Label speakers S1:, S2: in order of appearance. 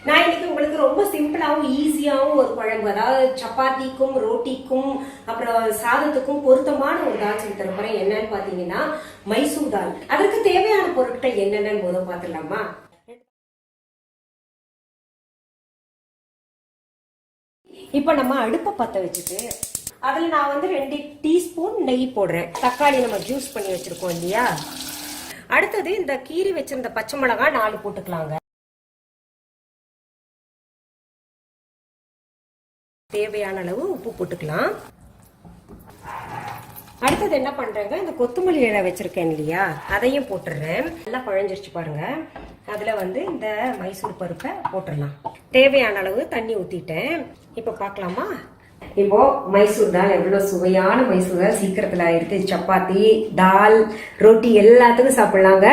S1: நான் இன்னைக்கு உங்களுக்கு ரொம்ப சிம்பிளாகவும் ஈஸியாகவும் ஒரு குழம்பு, அதாவது சப்பாத்திக்கும் ரோட்டிக்கும் அப்புறம் சாதத்துக்கும் பொருத்தமான ஒரு தால் செஞ்சு தர போறேன். என்னன்னு பாத்தீங்கன்னா மைசூர் தால். அதற்கு தேவையான பொருட்கள் என்னென்னு முதல் பார்த்துடலாமா? இப்ப நம்ம அடுப்பை பத்த வச்சுட்டு அதுல நான் 2 டீஸ்பூன் நெய் போடுறேன். தக்காளி நம்ம ஜூஸ் பண்ணி வச்சிருக்கோம் இல்லையா. அடுத்தது இந்த கீரி வச்சிருந்த பச்சை மிளகாய் 4 போட்டுக்கலாங்க. தேவையான அளவு உப்பு போட்டுக்கலாம். அடுத்தது என்ன பண்றேங்க, இந்த கொத்தமல்லி இலை வச்சிருக்கேன் இல்லையா, அதையும் போட்டுடுறேன். நல்லா குழஞ்சிருச்சு பாருங்க. அதுல இந்த மைசூர் பருப்பை போட்டுடலாம். தேவையான அளவு தண்ணி ஊத்திட்டேன். இப்ப பாக்கலாமா? இப்போ மைசூர் தால் எவ்வளவு சுவையான மைசூர் தால் சீக்கிரத்துல ஆயிருக்கு. சப்பாத்தி, தால், ரொட்டி எல்லாத்துக்கும் சாப்பிடலாங்க.